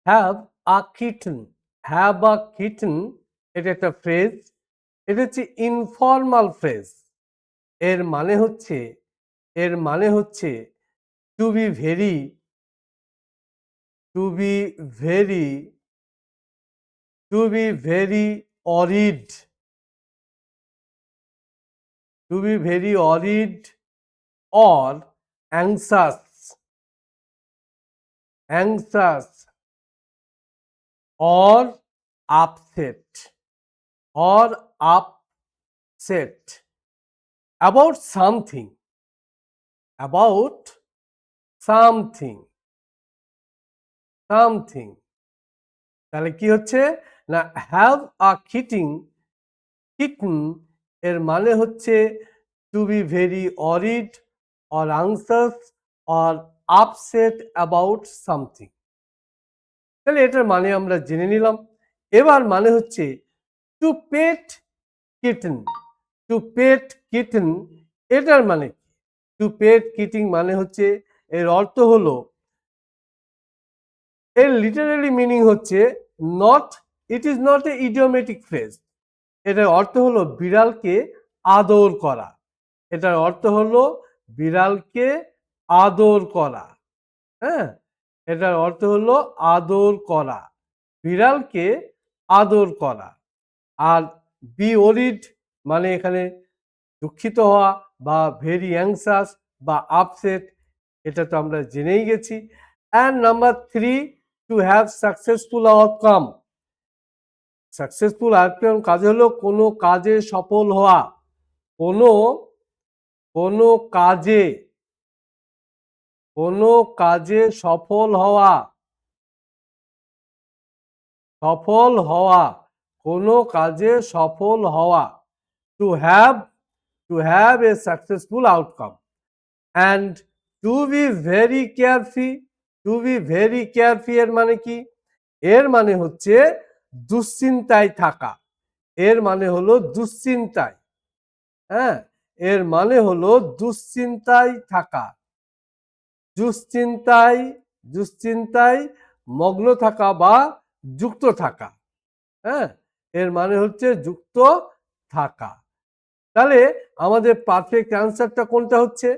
Have a kitten, have a kitten এটা একটা phrase, এটা হচ্ছে ইনফর্মাল ফ্রেজ। এর মানে হচ্ছে এর মানে হচ্ছে to be very to be very to be very worried, to be very worried or anxious, anxious or upset, or upset about something, about something, something। তাহলে কি হচ্ছে না, হ্যাভ আ কিটেন এর মানে হচ্ছে to be very worried or anxious or upset about something। তাহলে এটার মানে আমরা জেনে নিলাম। এবার মানে হচ্ছে টু পেট কিটেন, টু পেট কিটেন এটার মানে কি? টু পেট কিটিং মানে হচ্ছে, এর অর্থ হলো, এর লিটারালি মিনিং হচ্ছে not, it is not a idiomatic phrase. এটার অর্থ হলো বিড়ালকে আদর করা। এটার অর্থ হলো বিড়ালকে আদর করা। হ্যাঁ, এটার অর্থ হলো আদর করা, বিড়ালকে আদর করা। আর বি ওরিড মানে এখানে দুঃখিত হওয়া বা ভেরি অ্যাংসাস বা আপসেট, এটা তো আমরা জেনেই গেছি। And number 3, to have successful outcome. Successful outcome কাজ হলো কোনো কাজে সফল হওয়া, কোনো কোনো কাজে কোনো কাজে সফল হওয়া, সফল হওয়া, কোনো কাজে সফল হওয়া। To have a successful outcome. And to be very carefree, to be very carefree এর মানে কি? এর মানে হচ্ছে দুশ্চিন্তায় থাকা। এর মানে হলো দুশ্চিন্তায়, হ্যাঁ, এর মানে হলো দুশ্চিন্তায় থাকা, দুশ্চিন্তায় দুশ্চিন্তায় মগ্ন থাকা বা যুক্ত থাকা। হ্যাঁ, এর মানে হচ্ছে যুক্ত থাকা। তাহলে আমাদের পারফেক্ট অ্যান্সারটা কোনটা হচ্ছে?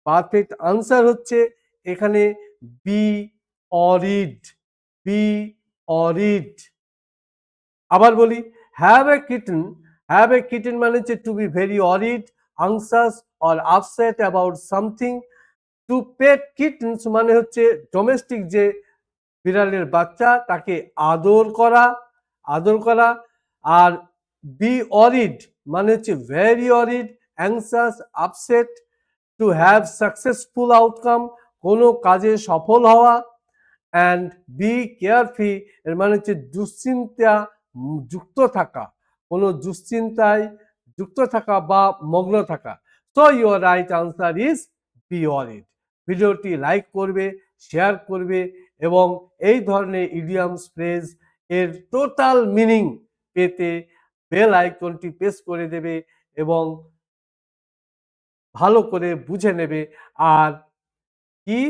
পারফেক্ট আনসার হচ্ছে এখানে বি অরিড, বি অরিড। আবার বলি, have a kitten, have a kitten মানে হচ্ছে to be very worried, anxious or upset about something. To pet kittens মানে হচ্ছে ডোমেস্টিক যে বিড়ালের বাচ্চা তাকে আদর করা, আদর করা। আর বি অরিড মানে হচ্ছে very অরিড, anxious, upset. To have successful outcome কোনো কাজে সফল হওয়া। অ্যান্ড বি কেয়ারফ্রি এর মানে হচ্ছে দুশ্চিন্তা যুক্ত থাকা, কোনো দুশ্চিন্তায় যুক্ত থাকা বা মগ্ন থাকা। So your right answer is be worried. ভিডিওটি লাইক করবে, শেয়ার করবে এবং এই ধরনের ইডিয়ামস ফ্রেজ এর টোটাল মিনিং পেতে বেল আইকনটি প্রেস করে দেবে এবং ভালো করে বুঝে নেবে। আর কি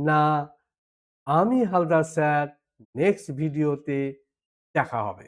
না, আমি হালদার স্যার নেক্সট ভিডিওতে দেখা হবে।